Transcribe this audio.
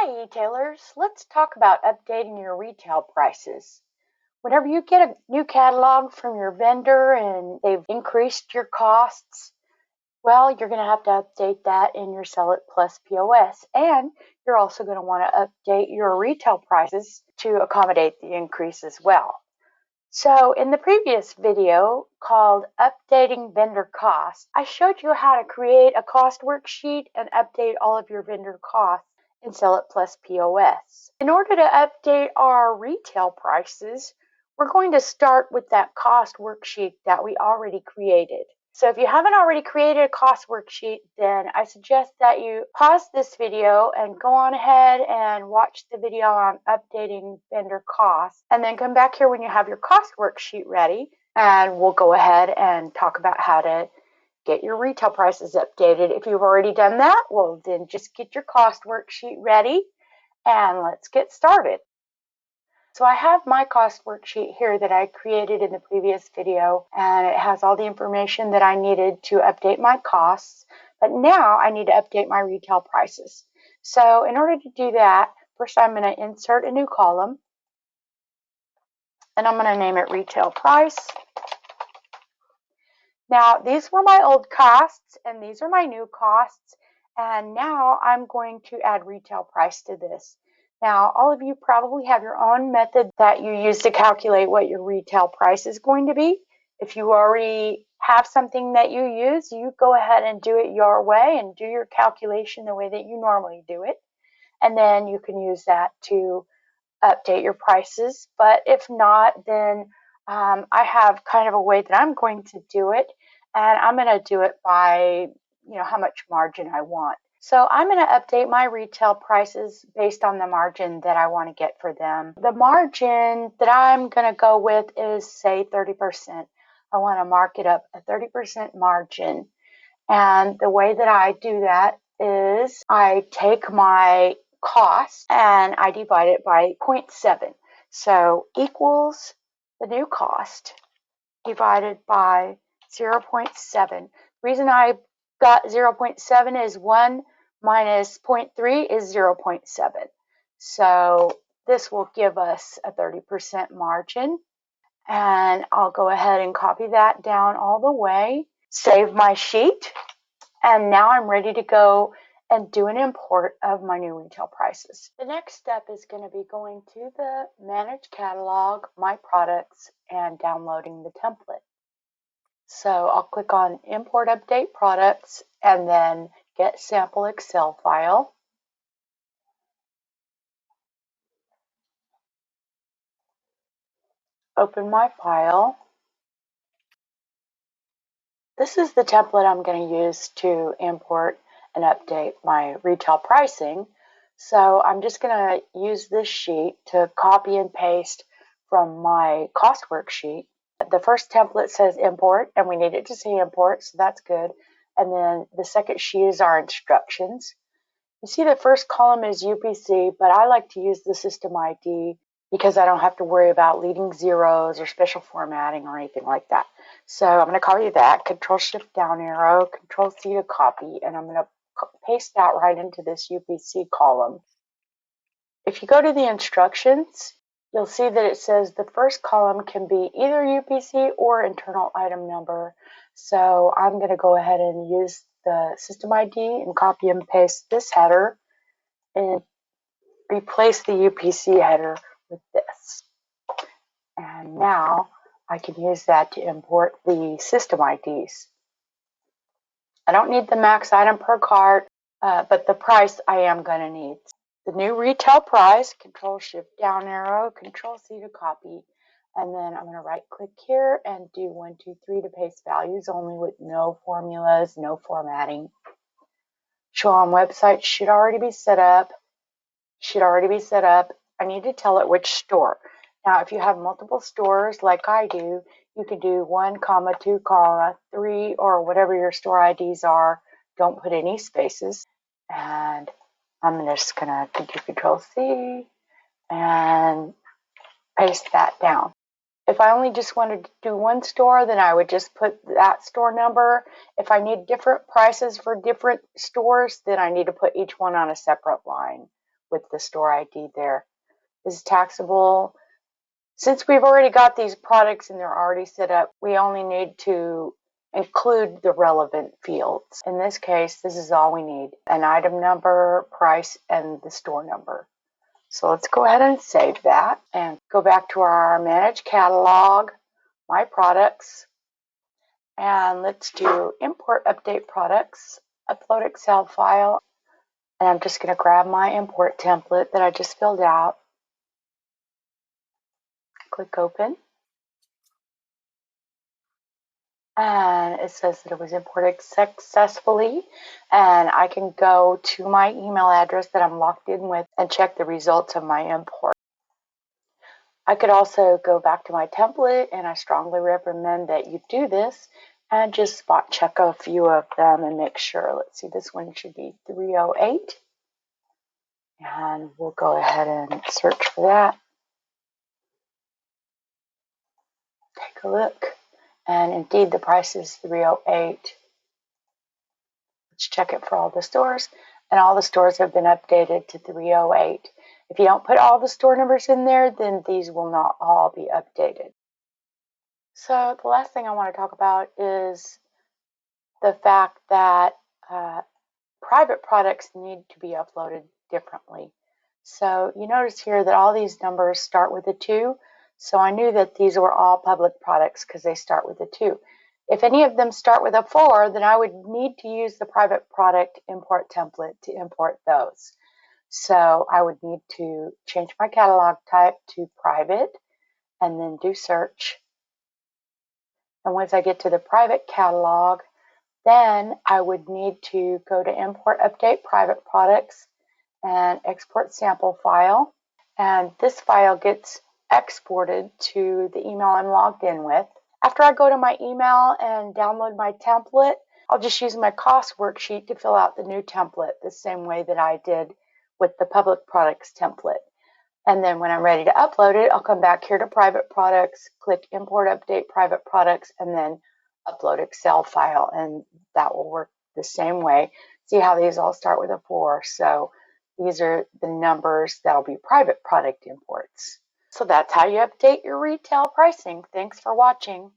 Hi, e-tailers. Let's talk about updating your retail prices. Whenever you get a new catalog from your vendor and they've increased your costs, well, you're going to have to update that in your SELLIT Plus POS. And you're also going to want to update your retail prices to accommodate the increase as well. So in the previous video called Updating Vendor Costs, I showed you how to create a cost worksheet and update all of your vendor costs in SELLIT Plus POS. In order to update our retail prices, we're going to start with that cost worksheet that we already created. So if you haven't already created a cost worksheet, then I suggest that you pause this video and go on ahead and watch the video on updating vendor costs, and then come back here when you have your cost worksheet ready, and we'll go ahead and talk about how to get your retail prices updated. If you've already done that, well, then just get your cost worksheet ready and let's get started. So I have my cost worksheet here that I created in the previous video, and it has all the information that I needed to update my costs. But now I need to update my retail prices. So in order to do that, first I'm going to insert a new column, and I'm going to name it Retail Price. Now, these were my old costs, and these are my new costs, and now I'm going to add retail price to this. Now, all of you probably have your own method that you use to calculate what your retail price is going to be. If you already have something that you use, you go ahead and do it your way and do your calculation the way that you normally do it. And then you can use that to update your prices. But if not, then I have kind of a way that I'm going to do it, and I'm going to do it by, how much margin I want. So I'm going to update my retail prices based on the margin that I want to get for them. The margin that I'm going to go with is, say, 30%. I want to mark it up a 30% margin. And the way that I do that is I take my cost and I divide it by 0.7. So equals the new cost divided by 0.7. The reason I got 0.7 is 1 minus 0.3 is 0.7. So this will give us a 30% margin. And I'll go ahead and copy that down all the way, save my sheet, and now I'm ready to go and do an import of my new retail prices. The next step is going to be going to the Manage Catalog, My Products, and downloading the template. So I'll click on Import Update Products and then Get Sample Excel File. Open my file. This is the template I'm going to use to import and update my retail pricing. So I'm just going to use this sheet to copy and paste from my cost worksheet. The first template says import, and we need it to say import, so that's good. And then the second sheet is our instructions. You see the first column is UPC, but I like to use the system ID because I don't have to worry about leading zeros or special formatting or anything like that. So I'm going to copy that, Control-Shift down arrow, Control-C to copy, and I'm going to paste that right into this UPC column. If you go to the instructions, you'll see that it says the first column can be either UPC or internal item number. So I'm going to go ahead and use the system ID and copy and paste this header and replace the UPC header with this. And now I can use that to import the system IDs. I don't need the max item per cart, but the price I am going to need. The new retail price, Control-Shift down arrow, Control-C to copy, and then I'm going to right-click here and do 1, 2, 3 to paste values only with no formulas, no formatting. Show on website should already be set up. I need to tell it which store. Now, if you have multiple stores like I do, you can do 1, 2, 3, or whatever your store IDs are. Don't put any spaces. And I'm just going to do Control-C and paste that down. If I only just wanted to do one store, then I would just put that store number. If I need different prices for different stores, then I need to put each one on a separate line with the store ID there. This is taxable. Since we've already got these products and they're already set up, we only need to include the relevant fields. In this case, this is all we need: an item number, price, and the store number. So let's go ahead and save that and go back to our Manage Catalog, My Products, and let's do Import Update Products, Upload Excel file, and I'm just going to grab my import template that I just filled out. Click Open. And it says that it was imported successfully, and I can go to my email address that I'm logged in with and check the results of my import. I could also go back to my template, and I strongly recommend that you do this and just spot check a few of them and make sure. Let's see, this one should be 308, and we'll go ahead and search for that. Take a look, and indeed the price is 308. Let's check it for all the stores, and all the stores have been updated to 308. If you don't put all the store numbers in there, then these will not all be updated. So the last thing I want to talk about is the fact that private products need to be uploaded differently. So you notice here that all these numbers start with a 2. So I knew that these were all public products because they start with a 2. If any of them start with a 4, then I would need to use the private product import template to import those. So I would need to change my catalog type to private and then do search. And once I get to the private catalog, then I would need to go to Import Update Private Products and export sample file. And this file gets exported to the email I'm logged in with. After I go to my email and download my template, I'll just use my cost worksheet to fill out the new template the same way that I did with the public products template. And then when I'm ready to upload it, I'll come back here to Private Products, click Import Update Private Products, and then Upload Excel file, and that will work the same way. See how these all start with a 4. So these are the numbers that'll be private product imports. So that's how you update your retail pricing. Thanks for watching.